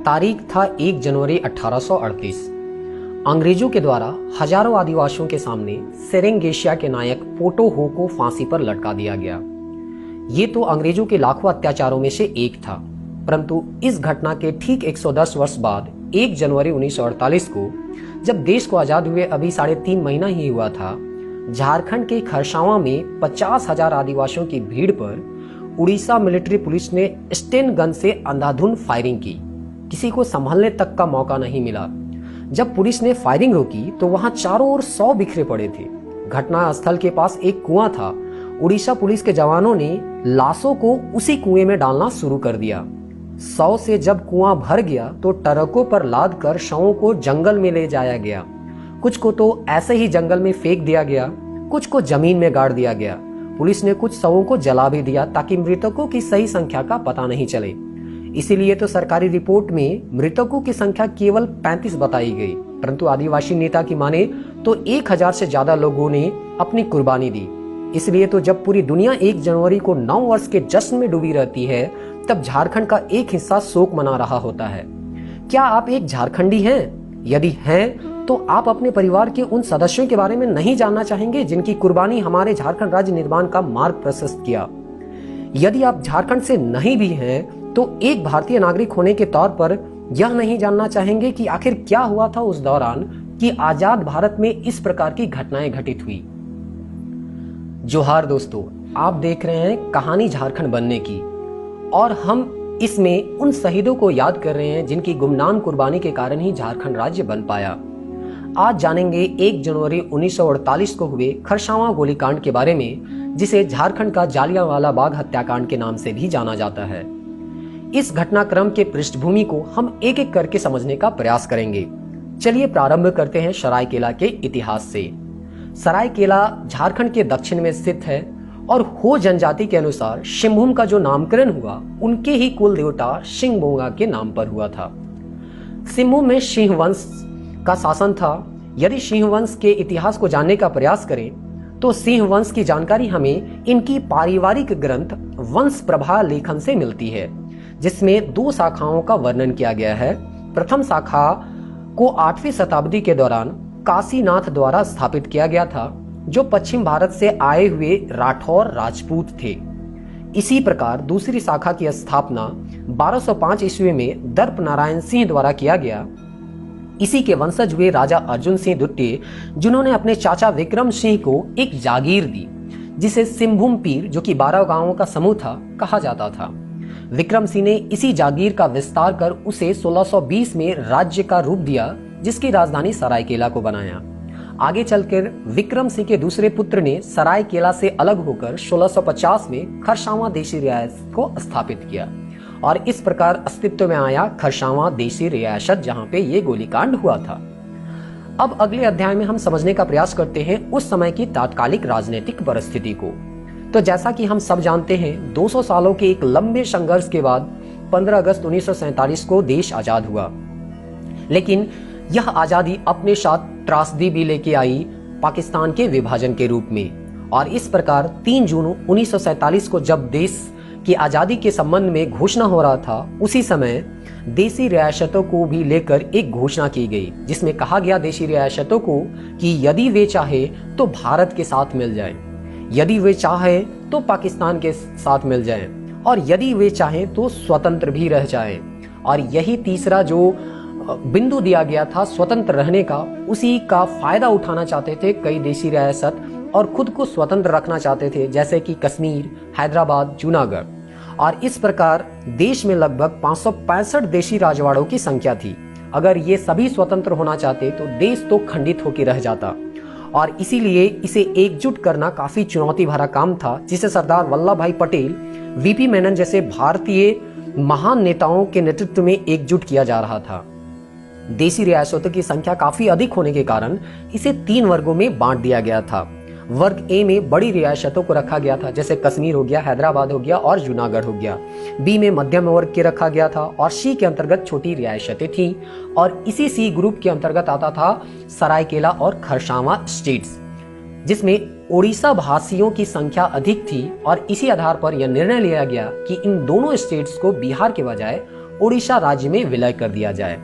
तारीख था 1 जनवरी 1838। अंग्रेजों के द्वारा हजारों आदिवासियों के सामने सेरेंगेशिया के नायक पोटो हो को फांसी पर लटका दिया गया। ये तो अंग्रेजों के लाखों अत्याचारों में से एक था, परंतु इस घटना के ठीक 110 वर्ष बाद 1 जनवरी 1948 को, जब देश को आजाद हुए अभी 3.5 महीना ही हुआ था, झारखंड के खरसावां में 50,000 आदिवासियों की भीड़ पर उड़ीसा मिलिट्री पुलिस ने स्टेन गन से अंधाधुंध फायरिंग की। किसी को संभलने तक का मौका नहीं मिला। जब पुलिस ने फायरिंग रोकी तो वहां चारों ओर 100 बिखरे पड़े थे। घटना स्थल के पास एक कुआं था। उड़ीसा पुलिस के जवानों ने लाशों को उसी कुएं में डालना शुरू कर दिया। 100 से जब कुआं भर गया तो ट्रकों पर लाद कर शवों को जंगल में ले जाया गया। कुछ को तो ऐसे ही जंगल में फेंक दिया गया, कुछ को जमीन में गाड़ दिया गया। पुलिस ने कुछ शवों को जला भी दिया ताकि मृतकों की सही संख्या का पता नहीं चले। इसीलिए तो सरकारी रिपोर्ट में मृतकों की संख्या केवल 35 बताई गई, परंतु आदिवासी नेता की माने तो 1000 से ज्यादा लोगों ने अपनी कुर्बानी दी। इसलिए तो जब पूरी दुनिया 1 जनवरी को 9 वर्ष के जश्न में डूबी रहती है, तब झारखंड का एक हिस्सा शोक मना रहा होता है। क्या आप एक झारखंडी हैं? यदि हैं तो आप अपने परिवार के उन सदस्यों के बारे में नहीं जानना चाहेंगे जिनकी कुर्बानी हमारे झारखंड राज्य निर्माण का मार्ग प्रशस्त किया। यदि आप झारखंड से नहीं भी हैं तो एक भारतीय नागरिक होने के तौर पर यह नहीं जानना चाहेंगे कि आखिर क्या हुआ था उस दौरान कि आजाद भारत में इस प्रकार की घटनाएं घटित हुई। जोहार दोस्तों, आप देख रहे हैं कहानी झारखंड बनने की, और हम इसमें उन शहीदों को याद कर रहे हैं जिनकी गुमनाम कुर्बानी के कारण ही झारखंड राज्य बन पाया। आज जानेंगे 1 जनवरी 1948 को हुए खरसावां गोलीकांड के बारे में, जिसे झारखंड का जालियांवाला बाग हत्याकांड के नाम से भी जाना जाता है। इस घटनाक्रम के पृष्ठभूमि को हम एक एक करके समझने का प्रयास करेंगे। चलिए प्रारंभ करते हैं सरायकेला के इतिहास से। सरायकेला झारखंड के दक्षिण में स्थित है और हो जनजाति के अनुसार सिंहभूम का जो नामकरण हुआ उनके ही कुल देवता सिंहभोंगा के नाम पर हुआ था। सिंहभूम में सिंह वंश का शासन था। यदि सिंह वंश के इतिहास को जानने का प्रयास करें तो सिंह वंश की जानकारी हमें इनकी पारिवारिक ग्रंथ वंश प्रभा लेखन से मिलती है, जिसमें 2 शाखाओं का वर्णन किया गया है। प्रथम शाखा को 8वीं शताब्दी के दौरान काशीनाथ द्वारा स्थापित किया गया था, जो पश्चिम भारत से आए हुए राठौर राजपूत थे। इसी प्रकार दूसरी शाखा की स्थापना 1205 ईस्वी में दर्प नारायण सिंह द्वारा किया गया। इसी के वंशज हुए राजा अर्जुन सिंह दुट्टे, जिन्होंने अपने चाचा विक्रम सिंह को एक जागीर दी, जिसे सिंहभूम पीर, जो कि 12 गांवों का समूह था, कहा जाता था। विक्रम सिंह ने इसी जागीर का विस्तार कर उसे 1620 में राज्य का रूप दिया, जिसकी राजधानी सरायकेला को बनाया। आगे चलकर विक्रम सिंह के दूसरे पुत्र ने सरायकेला से अलग होकर 1650 में खरसावां देशी रियासत को स्थापित किया, और इस प्रकार अस्तित्व में आया खरसावां देशी रियासत, जहां पे ये गोलीकांड हुआ था। अब अगले अध्याय में हम समझने का प्रयास करते हैं उस समय की तात्कालिक राजनीतिक परिस्थिति को। तो जैसा कि हम सब जानते हैं, 200 सालों के एक लंबे संघर्ष के बाद 15 अगस्त 1947 को देश आजाद हुआ। लेकिन यह आजादी अपने साथ त्रासदी भी लेके आई पाकिस्तान के विभाजन के रूप में, और इस प्रकार 3 जून 1947 को जब देश की आजादी के संबंध में घोषणा हो रहा था, उसी समय देशी रियासतों को भी लेकर एक घोषणा की गई, जिसमें कहा गया देशी रियासतों को कि यदि वे चाहे तो भारत के साथ मिल जाएं, यदि वे चाहे तो पाकिस्तान के साथ मिल जाएं, और यदि वे चाहे तो स्वतंत्र भी रह जाएं। और यही तीसरा जो बिंदु दिया गया था स्वतंत्र रहने का, उसी का फायदा उठाना चाहते थे कई देशी रियासत और खुद को स्वतंत्र रखना चाहते थे, जैसे कि कश्मीर, हैदराबाद, जूनागढ़। और इस प्रकार देश में लगभग 565 देशी राजवाड़ों की संख्या थी। अगर ये सभी स्वतंत्र होना चाहते तो देश तो खंडित होकर रह जाता, और इसीलिए इसे एकजुट करना काफी चुनौती भरा काम था, जिसे सरदार वल्लभ भाई पटेल, वीपी मेनन जैसे भारतीय महान नेताओं के नेतृत्व में एकजुट किया जा रहा था। देशी रियासतों की संख्या काफी अधिक होने के कारण इसे 3 वर्गों में बांट दिया गया था। वर्ग ए में बड़ी रियासतों को रखा गया था, जैसे कश्मीर हो गया, हैदराबाद हो गया और जूनागढ़ हो गया। बी में मध्यम वर्ग के रखा गया था, और सी के अंतर्गत छोटी रियासतें थी, और इसी सी ग्रुप के अंतर्गत आता था सरायकेला और खरसावां स्टेट्स, जिसमें ओडिशा भाषियों की संख्या अधिक थी। और इसी आधार पर यह निर्णय लिया गया कि इन दोनों स्टेट्स को बिहार के बजाय ओडिशा राज्य में विलय कर दिया जाए।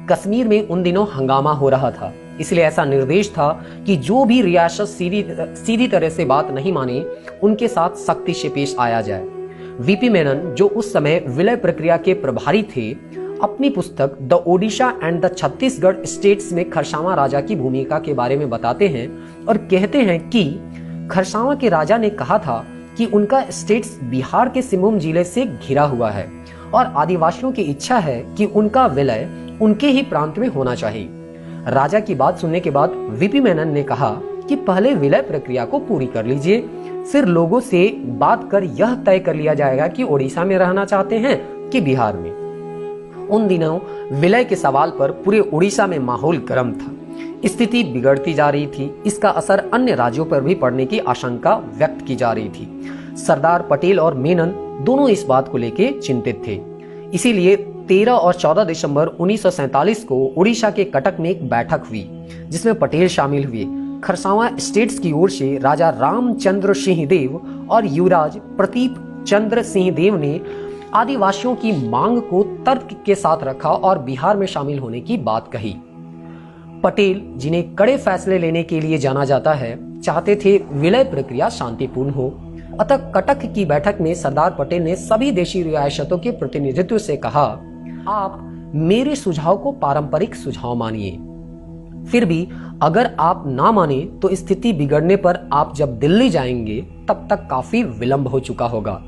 कश्मीर में उन दिनों हंगामा हो रहा था, इसलिए ऐसा निर्देश था कि जो भी रियासत सीधी तरह से बात नहीं माने उनके साथ सख्ती से पेश आया जाए। वीपी मेनन, जो उस समय विलय प्रक्रिया के प्रभारी थे, अपनी पुस्तक the Odisha and the Chhattisgarh states में खरसावां राजा की भूमिका के बारे में बताते हैं और कहते हैं कि खरसावां के राजा ने कहा था कि उनका स्टेट्स बिहार के सिंहभूम जिले से घिरा हुआ है और आदिवासियों की इच्छा है कि उनका विलय उनके ही प्रांत में होना चाहिए। राजा की बात सुनने के बाद वीपी मेनन ने कहा कि पहले विलय प्रक्रिया को पूरी कर लीजिए, फिर लोगों से बात कर यह तय कर लिया जाएगा कि ओडिशा में रहना चाहते हैं कि बिहार में। उन दिनों विलय के सवाल पर पूरे ओडिशा में माहौल गर्म था। स्थिति बिगड़ती जा रही थी। इसका असर अन्य राज्यों पर भी पड़ने की आशंका व्यक्त की जा रही थी। सरदार पटेल और मेनन दोनों इस बात को लेकर चिंतित थे। इसीलिए 13 और 14 दिसंबर 1947 को उड़ीसा के कटक में एक बैठक हुई जिसमें पटेल शामिल हुए। खरसावां स्टेट्स की ओर से राजा रामचंद्र सिंह देव और युवराज प्रतीप चंद्र सिंह देव ने आदिवासियों की मांग को तर्क के साथ रखा और बिहार में शामिल होने की बात कही। पटेल, जिन्हें कड़े फैसले लेने के लिए जाना जाता है, चाहते थे विलय प्रक्रिया शांतिपूर्ण हो। अतः कटक की बैठक में सरदार पटेल ने सभी देशी रियासतों के प्रतिनिधित्व से कहा, आप मेरे सुझाव को पारंपरिक सुझाव मानिए, फिर भी अगर आप ना माने तो स्थिति बिगड़ने पर आप जब दिल्ली जाएंगे तब तक काफी विलंब हो चुका होगा।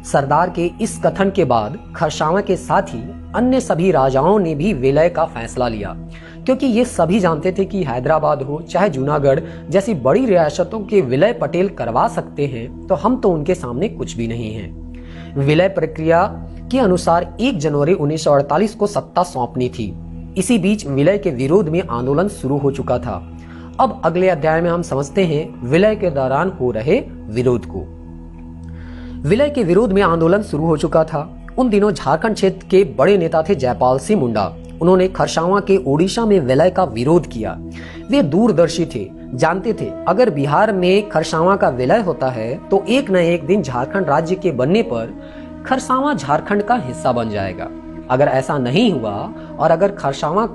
सरदार के इस कथन के बाद खरसावां के साथ ही अन्य सभी राजाओं ने भी विलय का फैसला लिया, क्योंकि ये सभी जानते थे कि हैदराबाद हो चाहे जूनागढ़ जैसी बड़ी रियासतों के विलय पटेल करवा सकते हैं, तो हम तो उनके सामने कुछ भी नहीं हैं। विलय प्रक्रिया के अनुसार 1 जनवरी 1948 को सत्ता सौंपनी थी। इसी बीच विलय के विरोध में आंदोलन शुरू हो चुका था। अब अगले अध्याय में हम समझते हैं विलय के दौरान हो रहे विरोध को। विलय के विरोध में आंदोलन शुरू हो चुका था। उन दिनों झारखंड क्षेत्र के बड़े नेता थे जयपाल सिंह मुंडा। उन्होंने खरसावां के ओडिशा में विलय का विरोध किया। वे दूरदर्शी थे, जानते थे अगर बिहार में खरसावां का विलय होता है तो एक न एक दिन झारखंड राज्य के बनने पर खरसावां झारखंड का हिस्सा बन जाएगा। अगर ऐसा नहीं हुआ और अगर खरसावां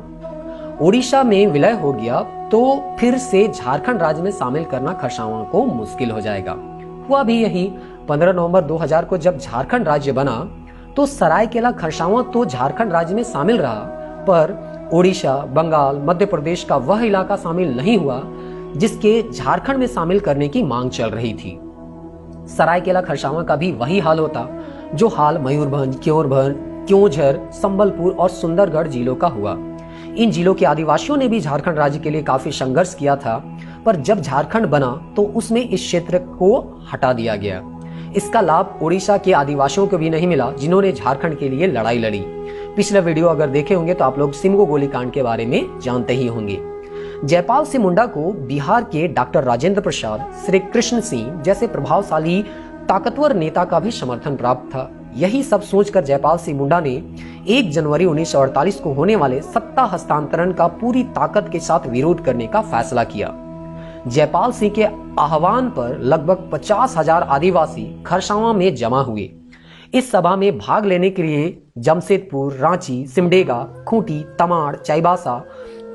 ओडिशा में विलय हो गया तो फिर से झारखंड राज्य में शामिल करना खरसावां को मुश्किल हो जाएगा। हुआ भी यही। 15 नवंबर 2000 को जब झारखंड राज्य बना तो सरायकेला खरसावां तो झारखंड राज्य में शामिल रहा, पर ओडिशा, बंगाल, मध्य प्रदेश का वह इलाका शामिल नहीं हुआ जिसके झारखंड में शामिल करने की मांग चल रही थी। सरायकेला खरसावां का भी वही हाल होता जो हाल मयूरभंज, क्योंझर, संबलपुर और सुंदरगढ़ जिलों का हुआ। इन जिलों के आदिवासियों ने भी झारखंड राज्य के लिए काफी संघर्ष किया था, पर जब झारखंड बना तो उसमें इस क्षेत्र को हटा दिया गया। इसका लाभ ओडिशा के आदिवासियों को भी नहीं मिला जिन्होंने झारखंड के लिए लड़ाई लड़ी। पिछला वीडियो अगर देखे होंगे तो आप लोग सिमगो गोलीकांड के बारे में जानते ही होंगे। जयपाल सिंह मुंडा को बिहार के डॉक्टर राजेंद्र प्रसाद, श्री कृष्ण सिंह जैसे प्रभावशाली ताकतवर नेता का भी समर्थन प्राप्त था। यही सब सोचकर जयपाल सिंह मुंडा ने 1 जनवरी 1948 को होने वाले सत्ता हस्तांतरण का पूरी ताकत के साथ विरोध करने का फैसला किया। जयपाल सिंह के आह्वान पर लगभग 50,000 आदिवासी खरसावां में जमा हुए। इस सभा में भाग लेने के लिए जमशेदपुर, रांची, सिमडेगा, खूंटी, तमाड़, चाईबासा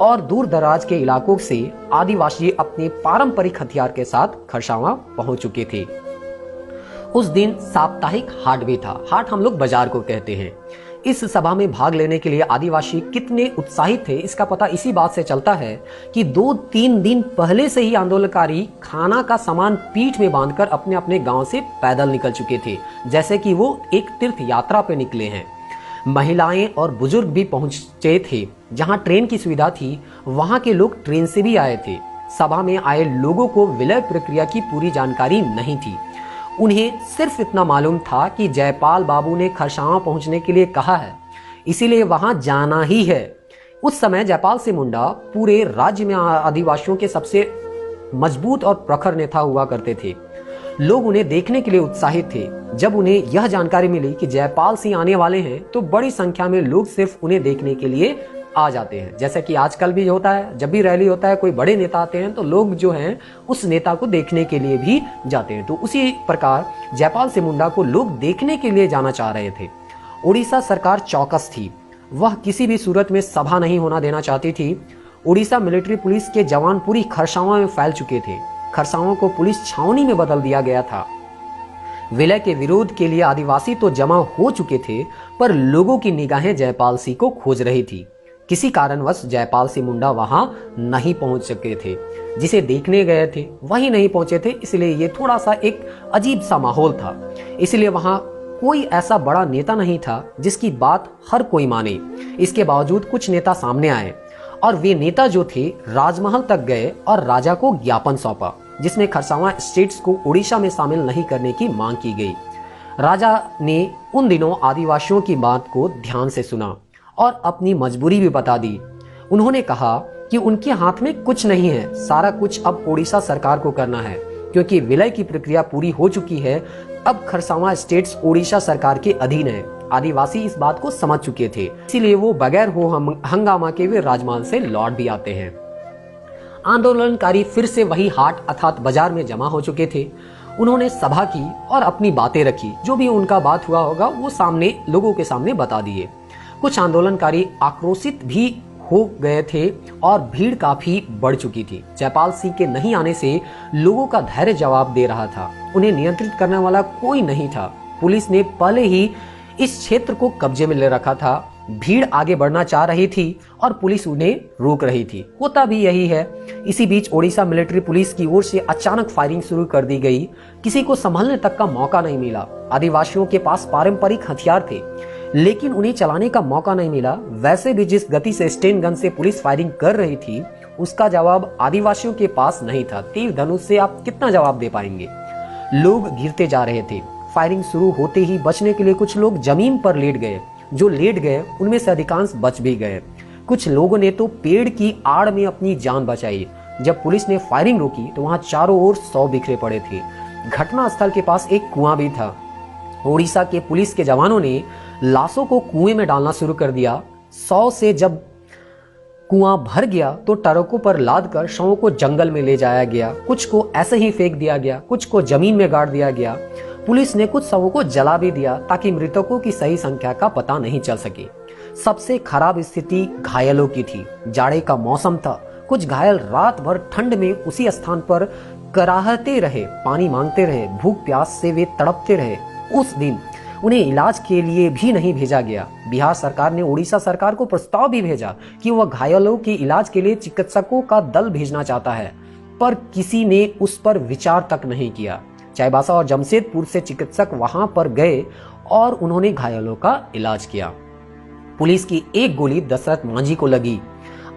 और दूर दराज के इलाकों से आदिवासी अपने पारंपरिक हथियार के साथ खरसावां पहुंच चुके थे। उस दिन साप्ताहिक हाट भी था। हाट हम लोग बाजार को कहते हैं। इस सभा में भाग लेने के लिए आदिवासी कितने उत्साहित थे इसका पता इसी बात से चलता है कि 2-3 दिन पहले से ही आंदोलनकारी खाना का सामान पीठ में बांधकर अपने अपने गांव से पैदल निकल चुके थे, जैसे कि वो एक तीर्थ यात्रा पे निकले हैं। महिलाएं और बुजुर्ग भी पहुंचे थे। जहां ट्रेन की सुविधा थी वहां के लोग ट्रेन से भी आए थे। सभा में आए लोगों को विलय प्रक्रिया की पूरी जानकारी नहीं थी। उन्हें सिर्फ इतना मालूम था कि जयपाल बाबू ने खरसावां पहुंचने के लिए कहा है, इसीलिए वहां जाना ही है। उस समय जयपाल सिंह मुंडा पूरे राज्य में आदिवासियों के सबसे मजबूत और प्रखर नेता हुआ करते थे। लोग उन्हें देखने के लिए उत्साहित थे। जब उन्हें यह जानकारी मिली कि जयपाल सिंह आने वाले हैं तो बड़ी संख्या में लोग सिर्फ उन्हें देखने के लिए आ जाते हैं। जैसे कि आजकल भी होता है, जब भी रैली होता है, कोई बड़े नेता आते हैं तो लोग जो हैं उस नेता को देखने के लिए भी जाते हैं। तो उसी प्रकार जयपाल सिंह मुंडा को लोग देखने के लिए जाना चाह रहे थे। उड़ीसा सरकार चौकस थी। वह किसी भी सूरत में सभा नहीं होना देना चाहती थी। उड़ीसा मिलिट्री पुलिस के जवान पूरी खरसावां में फैल चुके थे। खरसावां को पुलिस छावनी में बदल दिया गया था। विलय के विरोध के लिए आदिवासी तो जमा हो चुके थे, पर लोगों की निगाहें जयपाल सिंह को खोज रही थी। किसी कारणवश जयपाल सिंह मुंडा वहां नहीं पहुंच सके थे। जिसे देखने गए थे वही नहीं पहुंचे थे, इसलिए ये थोड़ा सा एक अजीब सा माहौल था। इसलिए वहां कोई ऐसा बड़ा नेता नहीं था जिसकी बात हर कोई माने। इसके बावजूद कुछ नेता सामने आए और वे नेता जो थे राजमहल तक गए और राजा को ज्ञापन सौंपा, जिसमें खरसावां स्टेट्स को उड़ीसा में शामिल नहीं करने की मांग की गई। राजा ने उन दिनों आदिवासियों की बात को ध्यान से सुना और अपनी मजबूरी भी बता दी। उन्होंने कहा कि उनके हाथ में कुछ नहीं है, सारा कुछ अब उड़ीसा सरकार को करना है, क्योंकि विलय की प्रक्रिया पूरी हो चुकी है। अब खरसावां स्टेट्स उड़ीसा सरकार के अधीन है। आदिवासी इस बात को समझ चुके थे, इसीलिए वो बगैर हो हंगामा के वे राजमहल से लौट भी आते हैं। आंदोलनकारी फिर से वही हाट अर्थात बाजार में जमा हो चुके थे। उन्होंने सभा की और अपनी बातें रखी। जो भी उनका बात हुआ होगा वो सामने लोगों के सामने बता दिए। कुछ आंदोलनकारी आक्रोशित भी हो गए थे और भीड़ काफी बढ़ चुकी थी। जयपाल सिंह के नहीं आने से लोगों का धैर्य जवाब दे रहा था। उन्हें नियंत्रित करने वाला कोई नहीं था। पुलिस ने पहले ही इस क्षेत्र को कब्जे में ले रखा था। भीड़ आगे बढ़ना चाह रही थी और पुलिस उन्हें रोक रही थी। होता भी यही है। इसी बीच ओडिशा मिलिट्री पुलिस की ओर से अचानक फायरिंग शुरू कर दी गई। किसी को संभलने तक का मौका नहीं मिला। आदिवासियों के पास पारंपरिक हथियार थे, लेकिन उन्हें चलाने का मौका नहीं मिला। वैसे भी जिस गति से स्टेन गन से पुलिस फायरिंग कर रही थी, उसका जवाब आदिवासियों के पास नहीं था। तीर धनुष से आप कितना जवाब दे पाएंगे? लोग गिरते जा रहे थे। फायरिंग शुरू होते ही बचने के लिए कुछ लोग जमीन पर लेट गए। जो लेट गए उनमें से अधिकांश बच भी गए। कुछ लोगों ने तो पेड़ की आड़ में अपनी जान बचाई। जब पुलिस ने फायरिंग रोकी तो वहां चारों ओर 100 बिखरे पड़े थे। घटना स्थल के पास एक कुआं भी था। ओडिशा के पुलिस के जवानों ने लाशों को कुएं में डालना शुरू कर दिया। 100 से जब कुआं भर गया तो ट्रकों पर लादकर शवों को जंगल में ले जाया गया। कुछ को ऐसे ही फेंक दिया गया, कुछ को जमीन में गाड़ दिया गया। पुलिस ने कुछ शवों को जला भी दिया ताकि मृतकों की सही संख्या का पता नहीं चल सके। सबसे खराब स्थिति घायलों की थी। जाड़े का मौसम था। कुछ घायल रात भर ठंड में उसी स्थान पर कराहते रहे, पानी मांगते रहे, भूख प्यास से वे तड़पते रहे। उस दिन उन्हें इलाज के लिए भी नहीं भेजा गया। बिहार सरकार ने उड़ीसा सरकार को प्रस्ताव भी भेजा कि वह घायलों के इलाज के लिए चिकित्सकों का दल भेजना चाहता है, पर किसी ने उस पर विचार तक नहीं किया। चाईबासा और जमशेदपुर से चिकित्सक वहां पर गए और उन्होंने घायलों का इलाज किया। पुलिस की एक गोली दशरथ मांझी को लगी।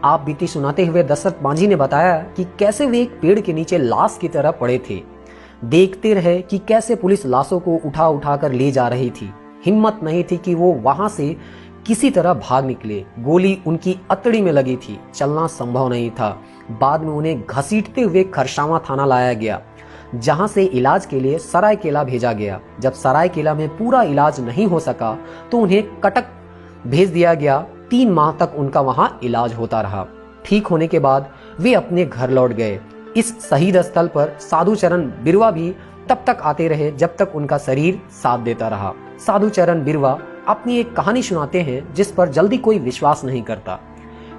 आप बीती सुनाते हुए दशरथ मांझी ने बताया कि कैसे वे एक पेड़ के नीचे लाश की तरह पड़े थे। देखते रहे कि कैसे पुलिस लाशों को उठा उठा कर ले जा रही थी। हिम्मत नहीं थी कि वो वहां से किसी तरह भाग निकले। गोली उनकी अतड़ी में लगी थी, चलना संभव नहीं था। बाद में उन्हें घसीटते हुए खरसावां थाना लाया गया, जहां से इलाज के लिए सरायकेला भेजा गया। जब सरायकेला में पूरा इलाज नहीं हो सका तो उन्हें कटक भेज दिया गया। 3 माह तक उनका वहां इलाज होता रहा। ठीक होने के बाद वे अपने घर लौट गए। इस शहीद स्थल पर साधुचरण बिरवा भी तब तक आते रहे जब तक उनका शरीर साथ देता रहा। साधुचरण बिरवा अपनी एक कहानी सुनाते हैं जिस पर जल्दी कोई विश्वास नहीं करता।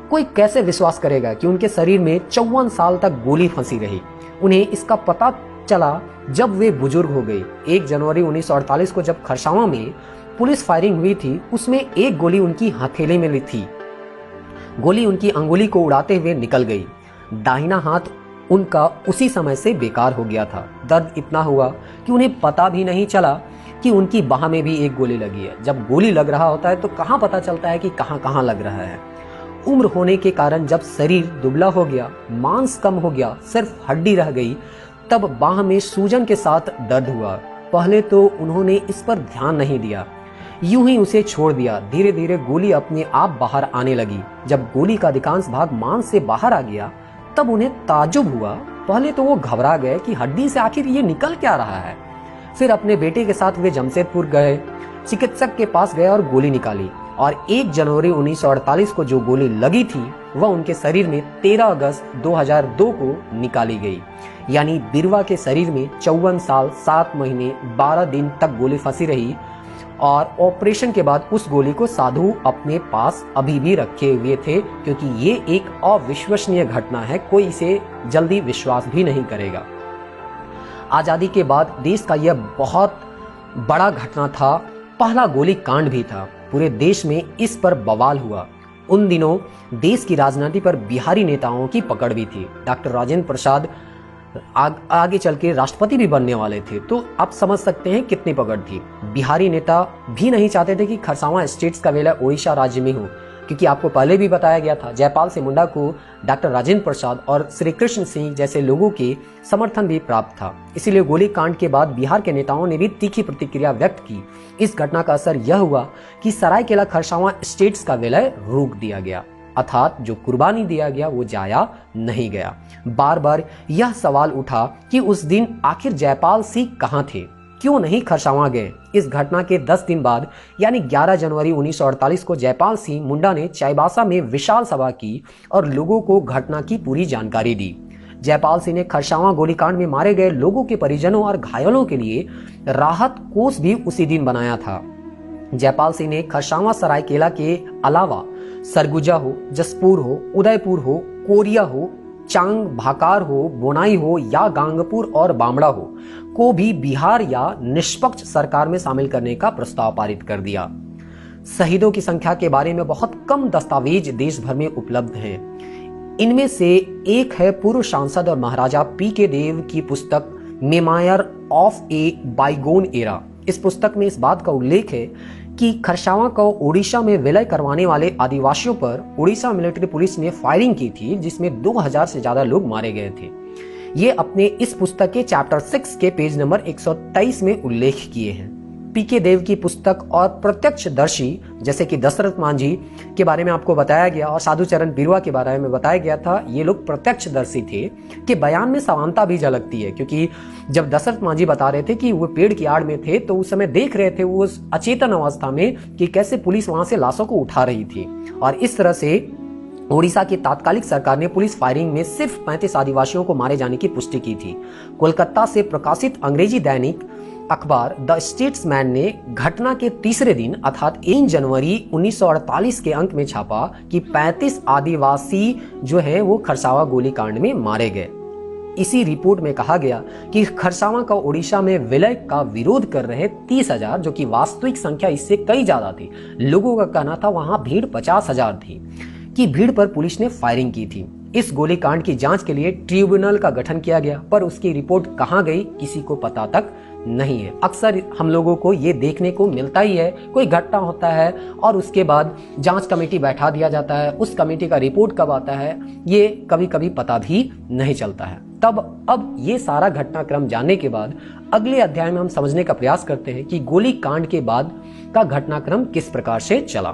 कोई कैसे विश्वास करेगा कि उनके शरीर में 54 साल तक गोली फंसी रही। उन्हें इसका पता चला जब वे बुजुर्ग हो गए। 1 जनवरी 1948 को जब खरसावां में पुलिस फायरिंग हुई थी, उसमें एक गोली उनकी हथेली में थी। गोली उनकी अंगुली को उड़ाते हुए निकल गई। दाहिना हाथ उनका उसी समय से बेकार हो गया था। दर्द इतना हुआ कि उन्हें पता भी नहीं चला कि उनकी बाह में भी एक गोली लगी है। जब गोली लग रहा होता है तो कहाँ पता चलता है कि कहाँ कहाँ लग रहा है। उम्र होने के कारण जब शरीर दुबला हो गया, मांस कम हो गया, सिर्फ हड्डी रह गई, तब बाह में सूजन के साथ दर्द हुआ। पहले तो उन्होंने इस पर ध्यान नहीं दिया, यूं ही उसे छोड़ दिया। धीरे धीरे गोली अपने आप बाहर आने लगी। जब गोली का अधिकांश भाग मांस से बाहर आ गया तब उन्हें ताज्जुब हुआ। पहले तो वो घबरा गए कि हड्डी से आखिर ये निकल क्या रहा है। फिर अपने बेटे के साथ वे जमशेदपुर गए, चिकित्सक के पास गए और गोली निकाली। और 1 जनवरी 1948 को जो गोली लगी थी वह उनके शरीर में 13 अगस्त 2002 को निकाली गई। यानी बिरवा के शरीर में 54 साल 7 महीने 12 दिन तक गोली फंसी रही और ऑपरेशन के बाद उस गोली को साधु अपने पास अभी भी रखे हुए थे, क्योंकि ये एक अविश्वसनीय घटना है, कोई इसे जल्दी विश्वास भी नहीं करेगा। आजादी के बाद देश का यह बहुत बड़ा घटना था, पहला गोली कांड भी था। पूरे देश में इस पर बवाल हुआ। उन दिनों देश की राजनीति पर बिहारी नेताओं की पकड़ भी थी। डॉक्टर राजेंद्र प्रसाद आगे चल के राष्ट्रपति भी बनने वाले थे, तो आप समझ सकते हैं कितनी पकड़ थी। बिहारी नेता भी नहीं चाहते थे कि खरसावां स्टेट्स का विलय उड़ीसा राज्य में हो, क्योंकि आपको पहले भी बताया गया था जयपाल सिंह मुंडा को डॉक्टर राजेंद्र प्रसाद और श्री कृष्ण सिंह जैसे लोगों के समर्थन भी प्राप्त था। इसीलिए गोली कांड के बाद बिहार के नेताओं ने भी तीखी प्रतिक्रिया व्यक्त की। इस घटना का असर यह हुआ कि सरायकेला खरसावां स्टेट्स का विलय रोक दिया गया, अर्थात जो कुर्बानी दिया गया वो जाया नहीं गया। बार बार यह सवाल उठा कि उस दिन आखिर जयपाल सिंह कहां थे, क्यों नहीं खरसावां गए। इस घटना के 10 दिन बाद यानी 11 जनवरी 1948 को जयपाल सिंह मुंडा ने चाईबासा में विशाल सभा की और लोगों को घटना की पूरी जानकारी दी। जयपाल सिंह ने खरसावां गोलीकांड में मारे गए लोगों के परिजनों और घायलों के लिए राहत कोष भी उसी दिन बनाया था। जयपाल सिंह ने खरसावां सरायकेला के अलावा सरगुजा हो, जसपुर हो, उदयपुर हो, कोरिया हो, चांग भाकार हो, बोनाई हो या गांगपुर और बामड़ा हो को भी बिहार या निष्पक्ष सरकार में शामिल करने का प्रस्ताव पारित कर दिया। शहीदों की संख्या के बारे में बहुत कम दस्तावेज देश भर में उपलब्ध हैं। इनमें से एक है पूर्व सांसद और महाराजा पी.के. देव की पुस्तक मेमायर ऑफ ए बाइगोन एरा। इस पुस्तक में इस बात का उल्लेख है कि खरसावां को उड़ीसा में विलय करवाने वाले आदिवासियों पर उड़ीसा मिलिट्री पुलिस ने फायरिंग की थी, जिसमें 2000 से ज्यादा लोग मारे गए थे। ये अपने इस पुस्तक के चैप्टर 6 के पेज नंबर 123 में उल्लेख किए हैं। पी.के. देव की पुस्तक और प्रत्यक्षदर्शी जैसे कि दशरथ मांझी के बारे में आपको बताया गया और साधुचरण बिरुआ के बारे में बताया गया था, ये लोग प्रत्यक्षदर्शी थे कि बयान में समानता भी झलकती है, क्योंकि जब दशरथ मांझी बता रहे थे कि वो पेड़ की आड़ में थे तो उस समय देख रहे थे वो उस अचेतन अवस्था में कि कैसे पुलिस वहां से लाशों को उठा रही थी। और इस तरह से ओडिशा की तात्कालिक सरकार ने पुलिस फायरिंग में सिर्फ 35 आदिवासियों को मारे जाने की पुष्टि की थी। कोलकाता से प्रकाशित अंग्रेजी दैनिक अखबार द स्टेट्समैन ने घटना के तीसरे दिन अर्थात 1 जनवरी 1948 के अंक में छापा कि 35 आदिवासी जो है वो खरसावां गोलीकांड में मारे गए। इसी रिपोर्ट में कहा गया कि खरसावां का ओडिशा में विलय का विरोध कर रहे 30,000, जो कि वास्तविक संख्या इससे कई ज्यादा थी। लोगों का कहना था वहां भीड़ 50,000 थी कि भीड़ पर पुलिस ने फायरिंग की थी। इस गोलीकांड की जांच के लिए ट्रिब्यूनल का गठन किया गया, पर उसकी रिपोर्ट कहां गई किसी को पता तक नहीं है। अक्सर हम लोगों को ये देखने को मिलता ही है, कोई घटना होता है और उसके बाद जांच कमेटी बैठा दिया जाता है, उस कमेटी का रिपोर्ट कब आता है ये कभी कभी पता भी नहीं चलता है। अब ये सारा घटनाक्रम जानने के बाद अगले अध्याय में हम समझने का प्रयास करते हैं कि गोली कांड के बाद का घटनाक्रम किस प्रकार से चला।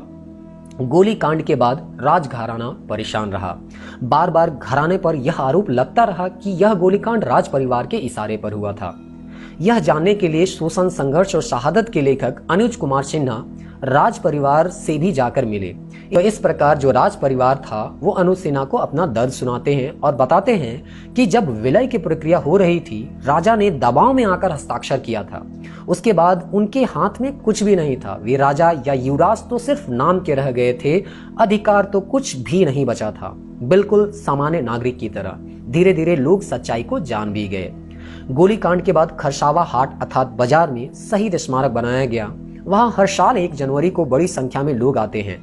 गोली कांड के बाद राजघराना परेशान रहा। बार बार घराने पर यह आरोप लगता रहा कि यह गोलीकांड राज परिवार के इशारे पर हुआ था। यह जानने के लिए शोषण, संघर्ष और शहादत के लेखक अनुज कुमार सिन्हा राज परिवार से भी जाकर मिले। तो इस प्रकार जो राज परिवार था वो अनुज सिन्हा को अपना दर्द सुनाते हैं और बताते हैं कि जब विलय की प्रक्रिया हो रही थी, राजा ने दबाव में आकर हस्ताक्षर किया था। उसके बाद उनके हाथ में कुछ भी नहीं था। वे राजा या युवराज तो सिर्फ नाम के रह गए थे, अधिकार तो कुछ भी नहीं बचा था, बिल्कुल सामान्य नागरिक की तरह। धीरे धीरे लोग सच्चाई को जान भी गए। गोलीकांड के बाद खरसावा हाट अर्थात बाजार में शहीद स्मारक बनाया गया। वहां हर साल 1 जनवरी को बड़ी संख्या में लोग आते हैं।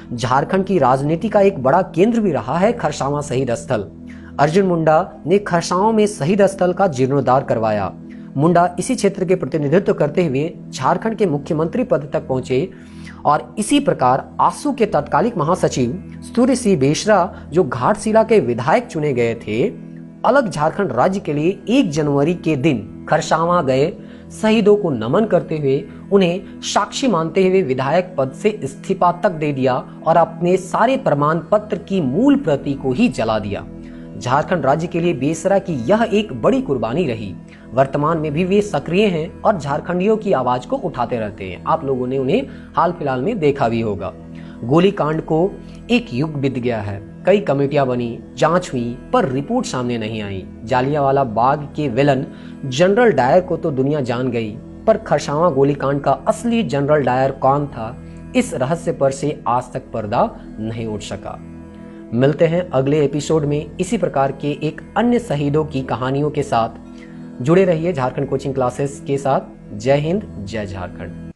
झारखंड की राजनीति का एक बड़ा केंद्र भी रहा है खरसावां शहीद स्थल। अर्जुन मुंडा ने खरसावां में शहीद स्थल का जीर्णोद्धार करवाया। मुंडा इसी क्षेत्र के प्रतिनिधित्व करते हुए झारखंड के मुख्यमंत्री पद तक पहुंचे और इसी प्रकार आसू के तत्कालिक महासचिव सूर्य सिंह बेसरा जो घाटशिला के विधायक चुने गए थे, अलग झारखंड राज्य के लिए 1 जनवरी के दिन खरसावां गए। शहीदों को नमन करते हुए उन्हें साक्षी मानते हुए विधायक पद से इस्तीफा तक दे दिया और अपने सारे प्रमाण पत्र की मूल प्रति को ही जला दिया। झारखंड राज्य के लिए बेसरा की यह एक बड़ी कुर्बानी रही। वर्तमान में भी वे सक्रिय हैं और झारखंडियों की आवाज को उठाते रहते हैं। आप लोगों ने उन्हें हाल फिलहाल में देखा भी होगा। गोलीकांड को एक युग बीत गया है। कई कमेटियां बनी, जांच हुई, पर रिपोर्ट सामने नहीं आई। जालियांवाला बाग के विलन जनरल डायर को तो दुनिया जान गई, पर खरसावां गोलीकांड का असली जनरल डायर कौन था, इस रहस्य पर से आज तक पर्दा नहीं उठ सका। मिलते हैं अगले एपिसोड में इसी प्रकार के एक अन्य शहीदों की कहानियों के साथ। जुड़े रहिए झारखंड कोचिंग क्लासेस के साथ। जय हिंद, जय झारखंड।